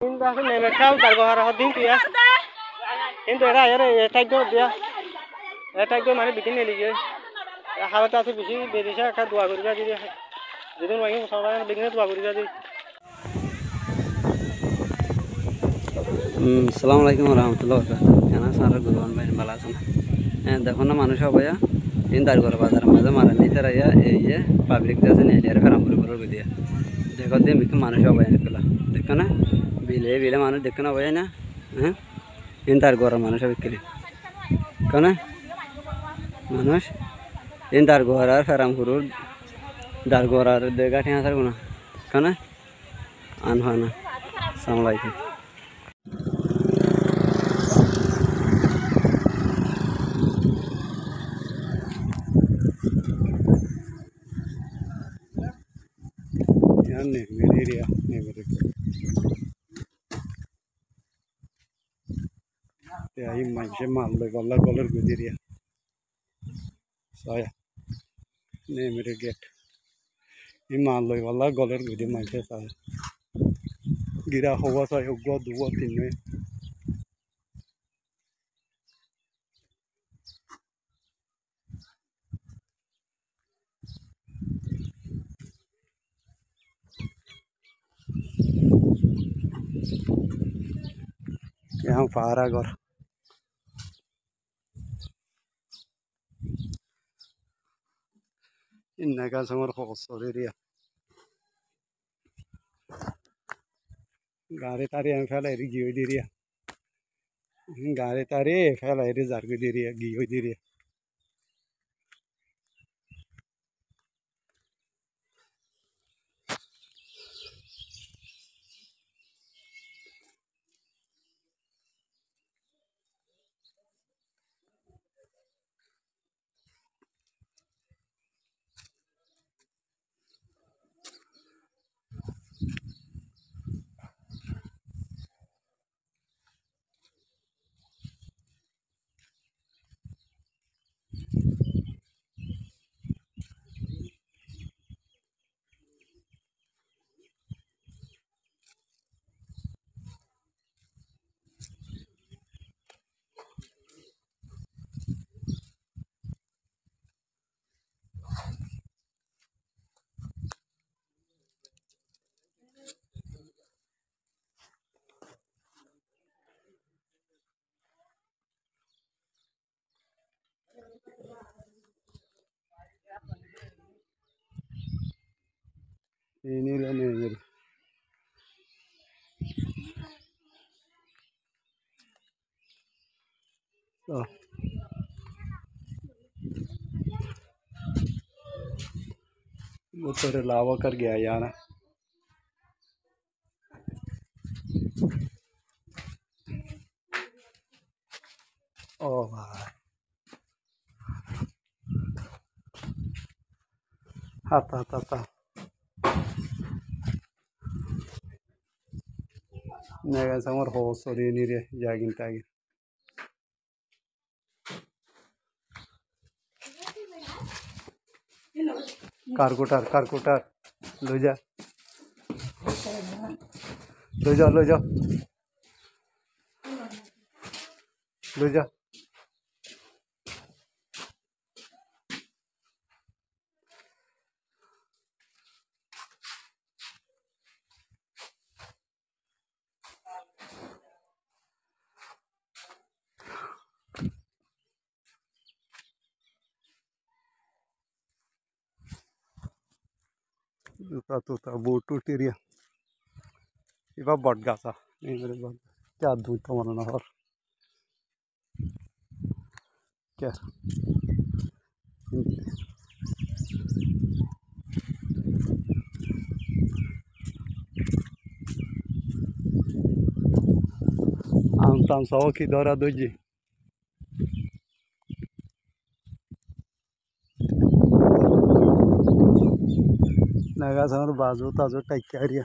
Inda aku nenek kau tak kau harap din tu ya. Inda era etak do mana bikin ni je. Harap tak tu bisi berisha kat dua gurja jadi. Jadi orang sama bikin dua gurja jadi. Assalamualaikum warahmatullahi wabarakatuh. Karena sarar guruan main balasan. देखो ना मानुष हो भैया इन दारगोर बाजार मजा मारा नहीं तेरा ये पब्लिक जैसे नहीं ले रहा फिर हम बुरे बुरे दिया देखो दिन बिक मानुष हो भैया निकला देखो ना बिले बिले मानुष देखो ना भैया ना हैं इन दारगोर मानुष बिकली कौन है मानुष इन दारगोर फिर हम बुरे दारगोर देगा ठीक है सर गुना कौन है अनहाना सलामकुम area ya ini macam malu golar gudiria saya ini mere gate ini malu golar gudi macam saya gira hawa saya gua dua tiga यहाँ पारा घर इन्ना का समर फोसर एरिया गारे तारे हम फैला एरी गियो एरिया गारे तारे फैला एरी जारगो एरिया गियो area ini lah nih oh वो तेरे लावा कर गया यार ओ भाई आता नेगा समर हो सॉरी नहीं रे जागिन तागी कारकुटार लो जा तुता बोटू टेरिया इबा बट गासा क्या दूध तो मना और क्या आम ताम सौ की दौरा दोजी नगा समर बाजू ताजू टाइक्यारिया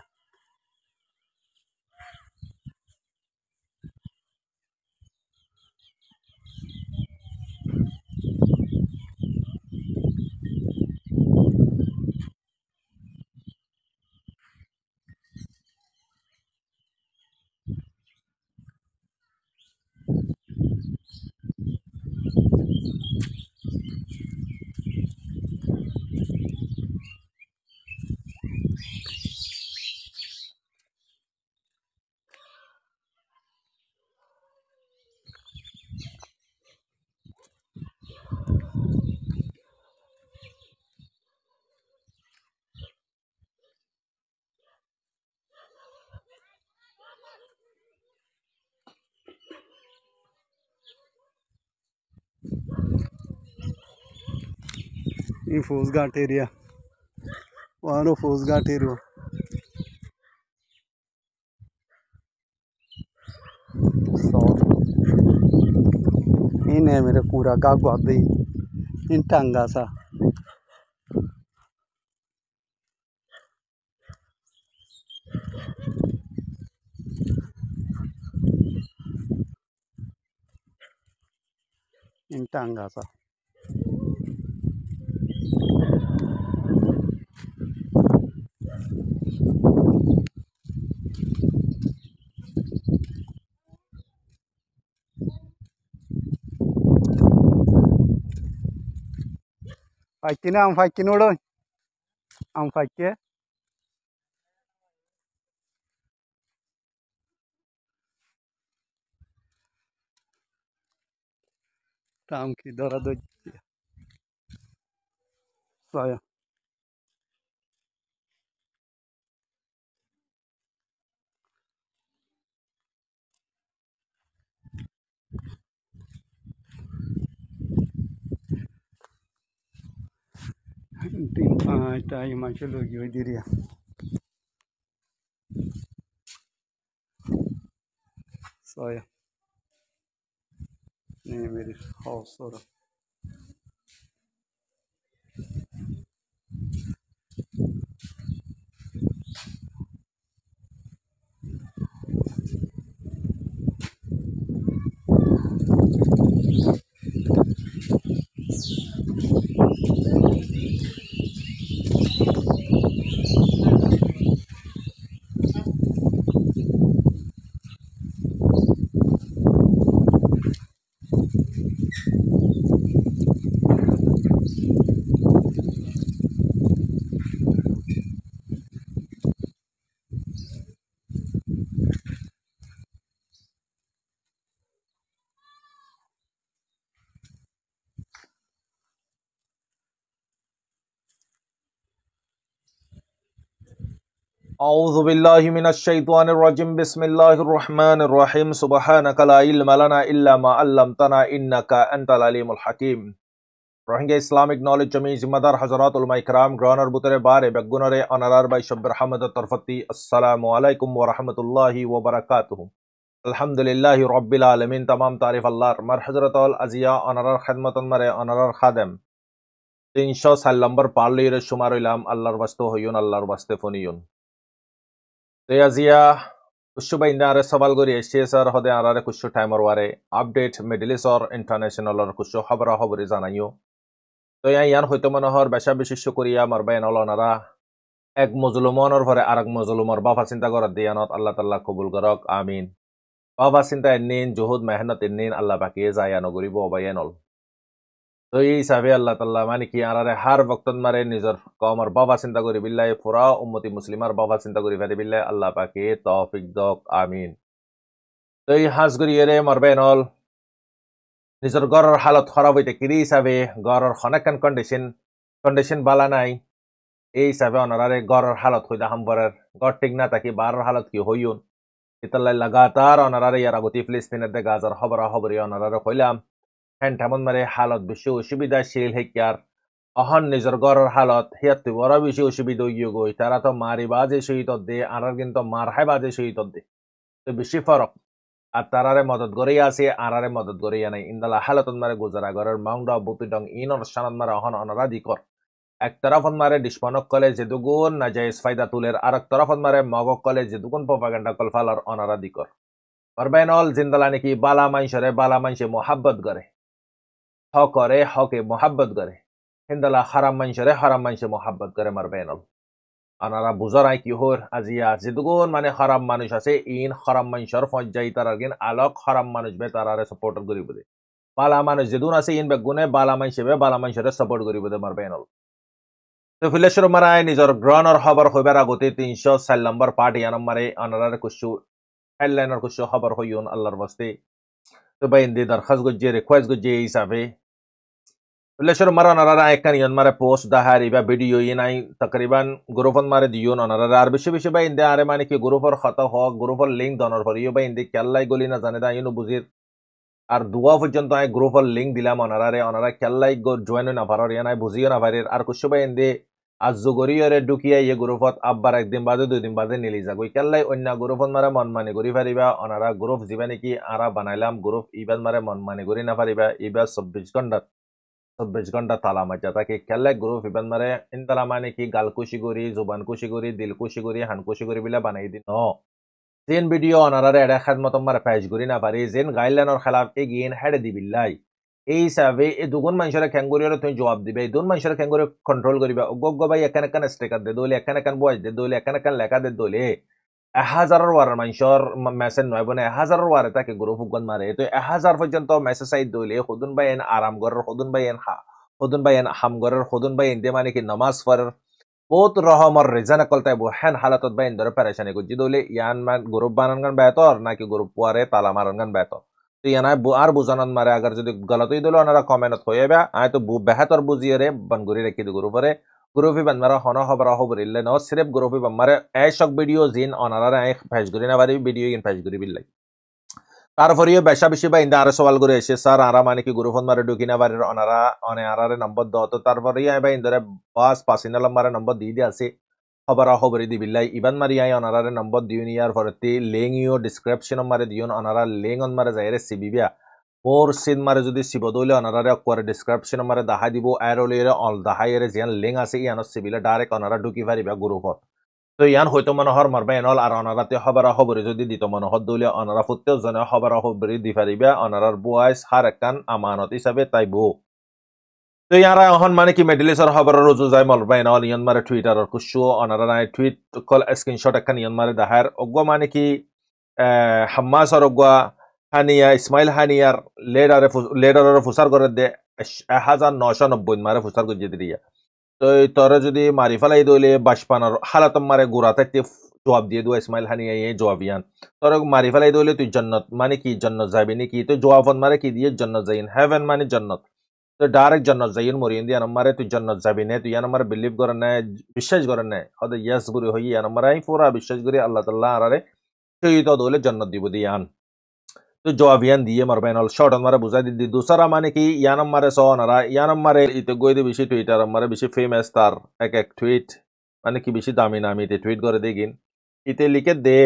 in Fosghat area. One of Fosghat area. So, in mere pura ga gwadi in Tangasa. In Tangasa. Fakine am fakinodo. Am fakke. Tam ki dora do. So, time I shall give you area. So, yeah. Mere house or أعوذ بالله من الشيطان الرجيم بسم الله الرحمن الرحيم سبحانك لا علم لنا إلا ما علمتنا إنك أنت العليم الحكيم Rohingya Islamic Knowledge Jami Zimadar Hazarat Ulama Ikram Groner Butere Bare Begunore Honorar by Shabir Hamad Tarfati Assalamu alaikum wa rahmatullahi wa barakatuh Alhamdulillahi Rabbil Alamin Tamam Tarif Allah Mar Hazratul Azia Honorar Khidmatan Mare Honorar Khadem 300 number Parli Shumar Ilam Allah Vasto Huyun Allah Vaste Funiyun Azia Kushuba Indare Savalguri Esher Hode Arare Kushu Timer Ware Update Middle East or International or Kushu Habra Hoverizanayo তো ইয়ান হয়তো মনে হর বেশা বিশেষ করিয়া মারবাইন অলনারা এক মুজলুমানের ঘরে আরেক মুজলুমার বাবা চিন্তা করার দিয়ানত আল্লাহ তাআলা কবুল করক আমিন বাবা চিন্তা নিন জুহুদ মেহনত নিন আল্লাহ বাকিয়ে যায় নগরিব অবায়ানল তো এই হিসাবে আল্লাহ তাআলা মানে কি আরারে হার বক্তন মারে নিজর কমর বাবা চিন্তা করি বিল্লাহ পুরা উম্মতি মুসলিমার বাবা চিন্তা করি ফেরে বিল্লাহ আল্লাহ বাকিয়ে তৌফিক দক আমিন তো এই হাজ করিয়ে মারবাইনল নিজের ঘরের হালত খারাপ হইতে কিরি হিসাবে ঘরের অনেকখান কন্ডিশন বালা নাই এই হিসাবে ওনারে ঘরের হালত হইতে হামবরের ঘর ঠিক না থাকি বারের হালত কি হইউন ইতাল্লাই লাগাতার ওনারে ইয়ার আগতি ফিলিস্তিনের দে গাজার খবরি ওনারে কইলাম হ্যান তেমন মারে হালত বেশি অসুবিধাশীল হেকিয়ার অহন নিজের ঘরের হালত হিয়াত বড় বেশি অসুবিধা হইয় গই তারা তো মারি বাজে শহীদ দে আর কিন্তু মার হাই বাজে শহীদ দে তো বেশি ফরক আর তারারে মদত করেই আছে আরারে মদত করেই নাই ইন্দালা হালাতন মারে গুজারা ঘরের মাউন্ড বুতিডং ইনর সানাত মারে অহন অনারাদি কর এক তরফন মারে ডিসপনক কলে যে দুগুণ নাজাইজ ফায়দা তুলের আর এক তরফন মারে মগক কলে যে দুগুণ প্রপাগান্ডা কল ফালার অনারাদি কর পারবেনল জিন্দালা নাকি বালা মাইনসে মোহাব্বত করে করে হকে মোহাব্বত করে হিন্দালা হারাম মাইনসে মোহাব্বত করে মারবেনল আনারা বুঝারাই কি হর আজিয়া যেদুগুন মানে খারাপ মানুষ আছে ইন খারাপ মানুষের পর্যায়ে তার আগেন আলোক খারাপ মানুষ বে তারারে সাপোর্ট করিব দে বালা মানুষ যেদুন আছে ইন বেগুনে বালা মানুষের সাপোর্ট করিব দে মারবেনল তো ফিলেশ্বর মারায় নিজর গ্রহণের খবর হইবার আগতে 304 নম্বর পার্ট ইয়ান মারে আনারারে কুছু হেডলাইনার কুছু খবর হইউন আল্লাহর বাস্তে তো বাইন্দে দরখাস্ত গজ্জে রিকোয়েস্ট গজ্জে হিসাবে Leisure mara narara ekan yon mare post dahari ba video yenai takriban gurufon mare diyon narara ar bishi ba inde are mane ki gurufor khata ho gurufor link donor for yo ba inde kyallai goli na jane da yunu buzir আর দুয়া পর্যন্ত I গ্রুপের link দিলাম ওনারা খেললাই join না পারার ইয়ানাই বুঝিও না পারির আর কুসু by এন্দে আজ জগরিয়রে ঢুকিয়া ইয়ে গ্রুপত আব্বার একদিন বাদে 2 দিন বাদে নিলি যাগ ওই খেললাই অন্য গ্রুপত মারে মন মানি করি পারিবা ওনারা গ্রুপ যিবা নাকি আরা বানাইলাম গ্রুপ ইবাদ মারে মন মানি করি না পারিবা ইবাদ 24 ঘন্টা তালা মাজ্জা তাকে খেললে গ্রুপ ইবাদ মারে ইনতালা মানে কি গাল খুশি করি জুবান খুশি করি দিল খুশি করি হান খুশি করি বিলা বানাই দিন যেন ভিডিও অনারারে এড়া খাদ মতো মারে পেশ করি না পারি যেন গাইডলাইনের খেলাফ এগিয়ে হেডে দিবিল্লাই এই হিসাবে এই দুগুণ মানুষের খেঙ্গুরিয়র তুমি জবাব দিবে এই দুন মানুষের খেঙ্গুরি কন্ট্রোল করিবা অজ্ঞ ভাই এখান স্টিকার দে দলে এখান বয়স দে দলে এখান লেখা দে দলে 1000 ওয়ার মানুষের মেসেজ নয় বনে 1000 ওয়ারে তাকে গ্রুপ উগন মারে তো 1000 পর্যন্ত মেসেজ আই দলে খুদুন ভাই এন আরাম গরের খুদুন ভাই এন হাম গরের খুদুন ভাই এন দে মানে কি নামাজ পড়ার বহুত রহমর রিজান কলতাই বহেন হালাতত বাইন ধরে পেরেশানি করছি দলে ইয়ান মান গ্রুপ বানান গান বেতর নাকি গ্রুপ পুয়ারে তালা মারান গান বেতর তো ইয়ানা আর বুঝানন মারে আগার যদি গলতই দিল ওনারা কমেন্টত হইবে আয় তো বেহতর বুঝিয়ে রে বানগুরি রেখে দি গ্রুপরে গ্রুপি বানমারা হন খবর হবরিলে ন সিরেফ গ্রুপি বানমারে এই সব ভিডিও জিন ওনারা আই ফেসগুরি না বারি ভিডিও ইন ফেসগুরি বিল্লাই তারপরেও বেশা বেশি বা ইন্দা আরো সওয়াল করে এসে স্যার আরা মানে কি গ্রুপন মারে ঢুকিনা বাড়ির অনারা অনে আরারে নম্বর দাও তো তারপরে বা ইন্দরে বাস পাসিনা লম্বারে নম্বর দিয়ে আছে খবরি দি বিল্লাই ইবান মারি আই অনারারে নম্বর দিউনি আর পরতি লিঙ্ক ইও ডিসক্রিপশন মারে দিউন অনারা লিঙ্ক অন মারে যাইরে সিবিবিয়া মোর সিন মারে যদি সিবদলে অনারারে অকরে ডিসক্রিপশন মারে দাহাই দিব আর ওলেরে অল দাহাইরে যেন লিঙ্ক আছে ইয়ানো সিবিলে ডাইরেক্ট অনারা ঢুকি পারিবা গ্রুপত তো ইয়ান হয়তো মনোহর মারবা এনল আর অনারাতে খবরি যদি দিত মনোহর দলীয় অনারা প্রত্যেক জনে খবরি দি পারিবা অনারার বয়স হার একখান আমানত হিসাবে তাইব তো ইয়ারা এখন মানে কি মেডিলিসর খবরের রুজু যায় মরবা এনল ইয়ান মারে টুইটারের কুশু অনারা নাই টুইট কল স্ক্রিনশট একখান ইয়ান মারে দাহার অজ্ঞ মানে কি হাম্মাসর অজ্ঞ হানিয়া ইসমাইল হানিয়ার লেডারের ফুসার করে দে 1990 মারে ফুসার গুজিয়ে দিয়া তো তোরা যদি মারি ফেলাই দইলে বাসপানার হালাতম মারে গুড়া থাকতে জবাব দিয়ে দু ইসমাইল হানিয়া জবাবিয়ান তোরা মারি ফেলাই দইলে তুই জন্নত মানে কি জন্নত যাবি নাকি তো জবাবন মারে কি দিয়ে জন্নত যাইন হেভেন মানে জন্নত তো ডাইরেক্ট জন্নত যাইন মরিয়ন দিয়ে মারে তুই জন্নত যাবি না তুই আমার বিলিভ করেন না বিশ্বাস করেন না হয়তো ইয়াস গুরি হই আমার পুরা বিশ্বাস করি আল্লাহ তাল্লাহ আরে তুই তো দইলে জন্নত দিব দিয়ান তো জবাবিয়ান দিয়ে মারবেন অল শর্ট মারে বুঝাই দিদি দুসরা মানে কি ইয়ানম মারে সনারা ইয়ানম মারে ইতে গইতে বেশি টুইটার মারে বেশি ফেমাস তার এক টুইট মানে কি বেশি দামি নামি ইতে টুইট করে দেখিন ইতে লিখে দে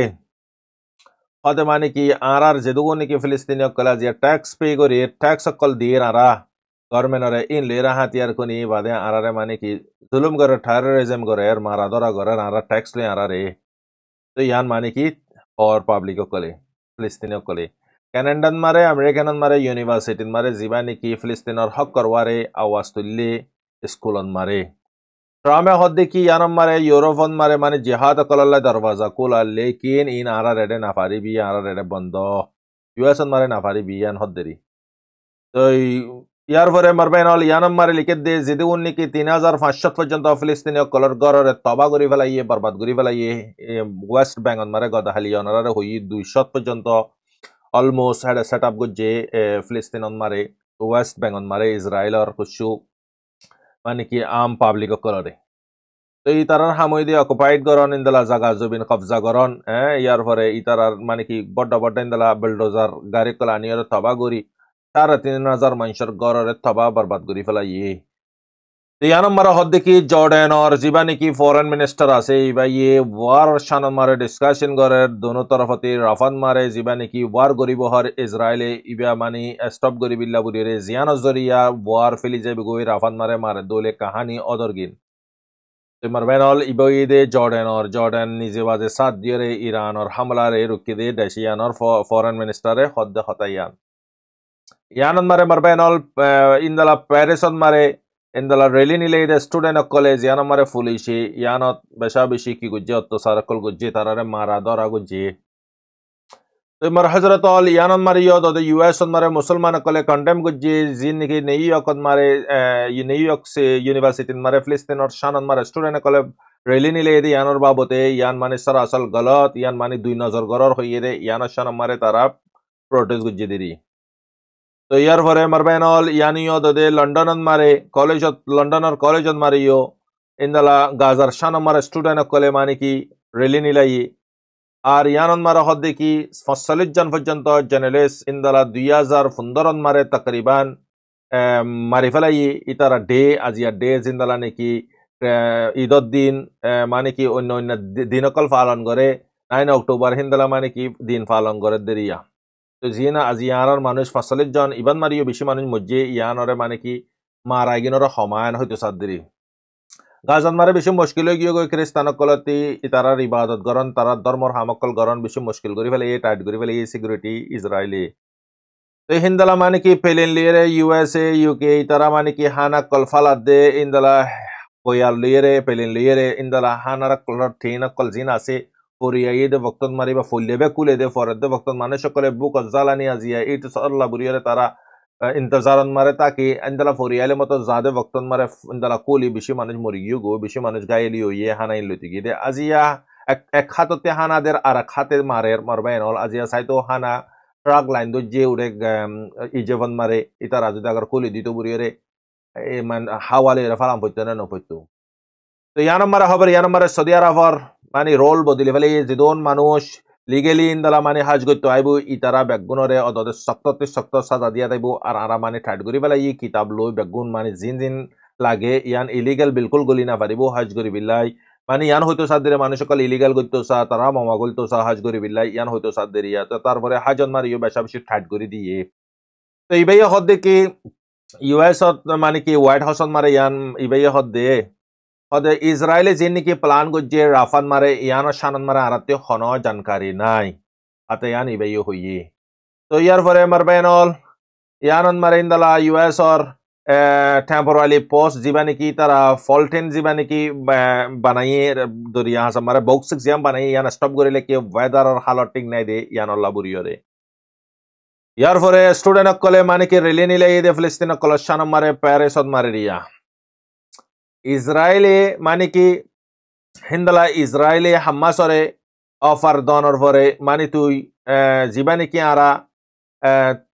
হতে মানে কি আর যেদুগো নাকি ফিলিস্তিনীয় কলা যে ট্যাক্স পে করি ট্যাক্স সকল দিয়ে আরা গভর্নমেন্টরে ইন লেরা হাতিয়ার কোনি বাদে আরারে মানে কি জুলুম করে টেররিজম করে আর মারা ধরা করে আরা ট্যাক্স লই আরারে তো ইয়ান মানে কি और পাবলিক কলে ফিলিস্তিনীয় কলে কানাডান মারে আমেরিকান মারে ইউনিভার্সিটিন মারে জিবা নাকি ফিলিস্তিনের হক করওয়ারে আওয়াজ তুললে স্কুলন মারে ট্রামে হদ দেখি ইয়ানম মারে ইউরোপন মারে মানে জিহাদ কলাল্লা দরওয়াজা কুলা লেকিন ইন আরা রেডে না পারিবি আরা রেডে বন্ধ ইউএসন মারে না পারিবি ইয়ান হদ দেরি তো ইয়ার পরে মারবেন হল ইয়ানম মারে লিখে দে যেদি নাকি 3500 পর্যন্ত ফিলিস্তিনীয় কলর গড়রে তবা করি ফেলাইয়ে বরবাদ করি ফেলাইয়ে ওয়েস্ট বেঙ্গল মারে গদাহালি অনারে হই 200 পর্যন্ত almost had a setup gujje Palestine on mare West Bank on mare Israel or kushu মানে কি আম পাবলিক করে তো ই তারার হামই দিয়ে অকুপাইড করন ইন্দলা জায়গা জমিন কবজা করন ইয়ার পরে ই তারার মানে কি বড় বড় ইন্দলা বুলডোজার গাড়ি কলা নিয়ে তবা করি 3500 মানুষের গড়রে তবা বরবাদ করি ফেলাই ইয়ান মারা হদ দেখি জর্ডান और जिबा की फॉरेन मिनिस्टर আছে ইবা ইয়ে ওয়ার শান মারে ডিসকাশন করে দোনো তরফতে রাফান মারে जिबा की ওয়ার গরিব হর ইসরায়েলে ইবা মানি স্টপ গরি বিল্লা বুরিরে জিয়ান জরিয়া ওয়ার ফেলি যাবে গই রাফান মারে দোলে কাহানি অদরগিন তো মারবেনল ইবইদে জর্ডান নিজে বাজে সাথ দিয়ে ইরান और हमला रे रुकी दे देशियान और फॉरेन मिनिस्टर हद खतायान ইয়ান মারে মারবেনল ইন্দলা প্যারিসন মারে ইন্দলা রেলি নিলে স্টুডেন্ট কলেজ ইয়ান মারে পুলিশি ইয়ানত বেশা বেশি কি গুজ্জে অত্যাচার কল গুজ্জে তারারে মারা ধরা গুজ্জে তো মার হজরত অল ইয়ান মারে ইয়দ ইউএস মারে মুসলমান কলে কন্ডেম গুজ্জে জিন নাকি নিউইয়র্ক মারে নিউইয়র্ক সে ইউনিভার্সিটি মারে ফিলিস্তিন और শান মারে স্টুডেন্ট কলে রেলি নিলে ইয়ানোর বাবতে ইয়ান মানে সরাসল গলত ইয়ান মানে দুই নজর গরর হইয়ে রে ইয়ান শান মারে তারা প্রোটেস্ট গুজ্জে দিরি তো ইয়ার পরে মারবেনল ইয়ানিও দে লন্ডন মারে লন্ডনের কলেজত মারিও ইন্দলা গাজার শান মারে স্টুডেন্ট কলে মানে কি রেলি নিলাই আর ইয়ানন মারা হদ্দে কি ৪৫ জন পর্যন্ত জার্নালিস্ট ইন্দালা ২০১৫ মারে তকরিবান মারি ফেলাই ইতারা ডে আজিয়া ডে জিন্দালা নাকি ঈদর দিন মানে কি অন্য অন্য দিনকল পালন করে ৯ অক্টোবর হিন্দালা মানে কি দিন পালন করে দেরিয়া তো জিনা আজি ইয়ানোর মানুষ ৪৫ জন ইবান মারিও বেশি মানুষ মজ্জে ইয়ানরে মানে কি মারা গিনর সমায়ন হইতো সাদ্দেরি গাজান মারে বেশি মুশকিল হয়ে গিয়ে খ্রিস্টানকলতি তারার ইবাদত গরণ তারার ধর্মর হামকল গরণ বেশি মুশকিল করে ফেলে টাইট করে ফেলে সিকিউরিটি ইসরায়েলি তো হিন্দালা মানে কি পেলেন লিয়ে ইউএসএ ইউকে তারা মানে কি হানা কল ফালাদ দে ইন্দালা বয়াল লিয়ে পেলেন লিয়ে ইন্দালা হানারা কলর ঠেনা কল জিন আছে পরিয়া দে বক্তন মারি বা ফুললেবে কুলে দে ফরদ দে বক্তন মানুষ সকলে বুক জ্বালানি আজিয়া এই তো আল্লাহ বুড়িয়ে তারা ইন্তজারন মারে তাকি ইন্দালা ফরিয়ালে মতো জাদে বক্তন মারে ইন্দালা কুলি বেশি মানুষ মরি গিয়ে গো বেশি মানুষ গায়েলি হইয়ে হানাই লইতে গিয়ে দে আজিয়া এক হাততে হানাদের আর এক হাতে মারে মারবাইন হল আজিয়া সাইতো হানা ট্রাক লাইন দো যে উড়ে ইজেভন মারে ইতারা যদি আগার কুলি দিত বুড়িয়ে মানে হাওয়ালে ফালাম পড়তো না নপড়তো তো ইয়ানম্বর খবর ইয়ানম্বরে সৌদি আরবর মানে রোল বদলি ফেলে যেদন মানুষ লিগেলি ইন্দালা মানে হাজ করতে আইব ইতারা বেগুনরে অদতে শক্ত সাজা দিয়া যাইব আর আরা মানে ঠাইট করি পেলাই ই কিতাব লই বেগুন মানে জিন জিন লাগে ইয়ান ইলিগেল বিলকুল গলি না পারিব হাজ করি বিলাই মানে ইয়ান হয়তো সাদের মানুষ সকল ইলিগাল করতো চা তারা মামা গলতো চা হাজ করি বিলাই ইয়ান হয়তো সাদের ইয়া তো তারপরে হাজন মারিও বেশা বেশি ঠাইট করে দিয়ে তো ইবাই হদ দেখি ইউএস মানে কি হোয়াইট হাউসত মারে ইয়ান ইবাই হদ দে হদে ইসরায়েলে যে নাকি প্লান করছে রাফান মারে ইয়ানোর শানন মারে আরাতে হন জানকারি নাই হাতে ইয়ান ইবাই হইয়ে তো ইয়ার পরে মারবেনল ইয়ানন মারে ইন্দালা ইউএস অর টেম্পোরারি পোস্ট যিবা নাকি তারা ফলটেন যিবা নাকি বানাইয়ে দরিয়া হাসা মারে বক্সিক জিয়াম বানাই ইয়ান স্টপ করিলে কি ওয়েদারর হালত ঠিক নাই দে ইয়ানল্লা বুড়িয়রে ইয়ার পরে স্টুডেন্ট কলে মানে কি রেলি নিলে দে ফিলিস্তিন কল শানম মারে প্যারিসত মারে রিয়া ইসরায়েলে মানে কি হিন্দালা ইসরায়েলে হাম্মাসরে অফার দনর পরে মানে তুই যিবা নাকি আরা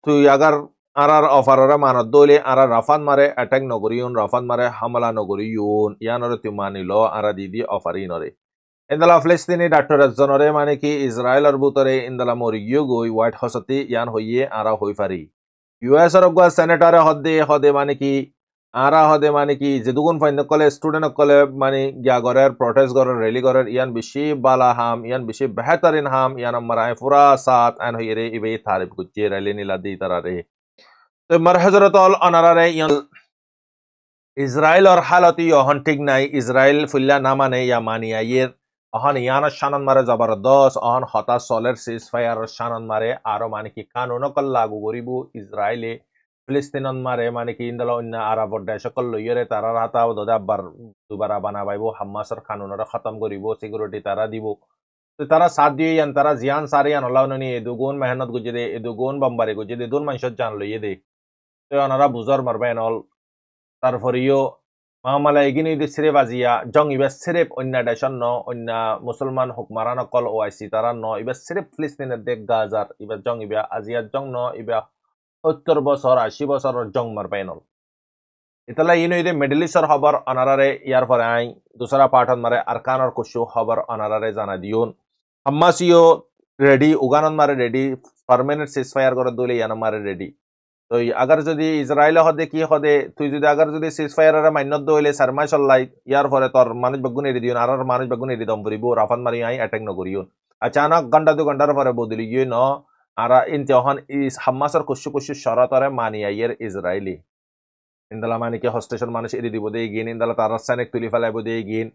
তুই আগার আরার অফাররে মানত দইলে আরা রাফান মারে অ্যাটাক নগরিউন রাফান মারে হামলা নগরিউন ইয়ানরে তুই মানিল আরা দিদি অফারি নরে ইন্দালা ফিলিস্তিনি ডাক্তার একজনরে মানে কি ইসরায়েলের বুতরে ইন্দালা মরিগিও গই হোয়াইট হাউসতে ইয়ান হইয়ে আরা হই পারি ইউএস এর সেনেটরে হদে মানে কি আরা হদে মানে কি যে দুগুণ ফাইন কলে স্টুডেন্ট কলে মানে গিয়া গরের প্রটেস্ট গরের রেলি গরের ইয়ান বেশি বালা হাম ইয়ান বেশি বেহতরিন হাম ইয়ান মারায় পুরা সাত আন হইয়ে রে ইবে তারিফ গুচ্ছে রেলি নিলা দি তারারে তো মার হজরত অল অনারারে ইয়ান ইসরায়েলর হালত ইহন ঠিক নাই ইসরায়েল ফুল্লা না মানে ইয়া মানিয়া ইয়ের অহন ইয়ানোর শানন মারে জবরদস্ত অহন হতাশ সলের সিজ ফায়ার শানন মারে আরো মানে কি কানুন কল লাগু করিব ইসরায়েলে ফিলিস্তিনত মারে মানে কি ইন্দালা অন্য আরবর দেশকল লইরে তারা হাতাও দদা আবার দুবারা বানাবাইব হাম্মাসর কানুনরে খতম করিব সিকিউরিটি তারা দিব তো তারা সাথ দিয়ে ইয়ান তারা জিয়ান সারি ইয়ান হলাও নি এদুগুণ মেহনত গুজে দে এদুগুণ বম্বারে গুজে দে দুন মানুষের জান লইয়ে দে তো ওনারা বুঝর মারবে নল তারপরেও মামালা এগিনি দি সিরে বাজিয়া জং ইবা সিরেপ অন্য দেশন ন অন্য মুসলমান হুকমারান কল ওআইসি তারা ন ইবা সিরেপ ফিলিস্তিনের দেখ গাজার ইবা জং ইবা আজিয়া জং ন ইবা ৭০ বছর ৮০ বছরের জং মারবে নল ইতালা ইনো ইদে মিডল ইস্টর খবর অনারারে ইয়ার পরে আই দুসরা পাঠন মারে আরকানর কুশু খবর অনারারে জানা দিউন হাম্মাসিও রেডি উগানন মারে রেডি পার্মানেন্ট সিজফায়ার করে দলে ইয়ান মারে রেডি তো আগার যদি ইসরায়েল হদে কি হদে তুই যদি আগার যদি সিজফায়ার মাইনত দইলে সারমা চল্লাই ইয়ার পরে তোর মানুষ বেগুন এড়ি দিউন আর মানুষ বেগুন এড়ি দম পরিব রাফান মারি আই অ্যাটাক নকরিউন আচানক ঘন্টা ২ ঘন্টার পরে বদলি গিয়ে ন আর ইনতে হন ইস হাম্মাসর কুশু কুশু শরতরে মানিয়াইয়ের ইসরায়েলি ইন্দালা মানে কি হস্টেশন মানুষ এড়ি দিব দিয়ে গিন ইন্দালা তারার সানেক তুলি ফেলাইব দিয়ে গিন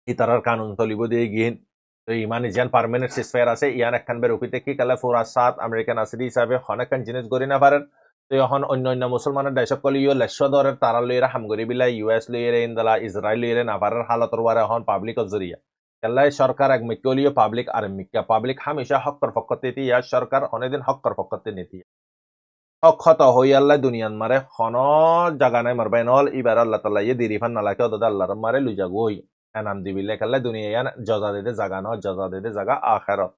ইতারার কানুন তলিব দিয়ে গিন তো ইমানে যেন পার্মানেন্ট সিজফায়ার আছে ইয়ান একখান বের উপিতে কি কালে ফোরা সাত আমেরিকান আসিদি হিসাবে অনেকখান জিনিস গড়ি না পারেন তো এখন অন্য অন্য মুসলমানের দেশকল ইউ লেশ্ব দরের তারা লইরা হামগরি বিলাই ইউএস লইরে ইন্দালা ইসরায়েল লইরে নাভারের হালতর ওয়ারে এখন পাবলিকর জরিয়া কেলাই সরকার এক মিক্কলিও পাবলিক আর মিক্কা পাবলিক হামেশা হক্কর ফক্কতে ইয়া সরকার অনেকদিন হক্কর ফক্কতে নীতি অক্ষত হই আল্লাহ দুনিয়ান মারে খন জাগা নাই মারবাই নল ইবার আল্লাহ তাল্লাহ ইয়ে দিরিফান নালাকে অদ আল্লাহর মারে লুজা গই এনাম দিবিলে কাল্লা দুনিয়া জজা দেদে জাগা ন জজা দেদে জাগা আখেরত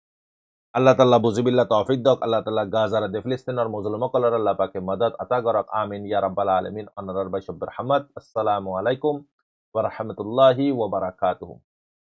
আল্লাহ তাল্লাহ বুজিবিল্লাহ তৌফিক দক আল্লাহ তাল্লাহ গাজার দে ফিলিস্তিনের মুজলুম কলর আল্লাহ পাকে মদদ আতা গরক আমিন ইয়া রাব্বাল আলামিন আনার বাই শব্বর হামদ আসসালামু আলাইকুম ওয়া রাহমাতুল্লাহি ওয়া বারাকাতুহু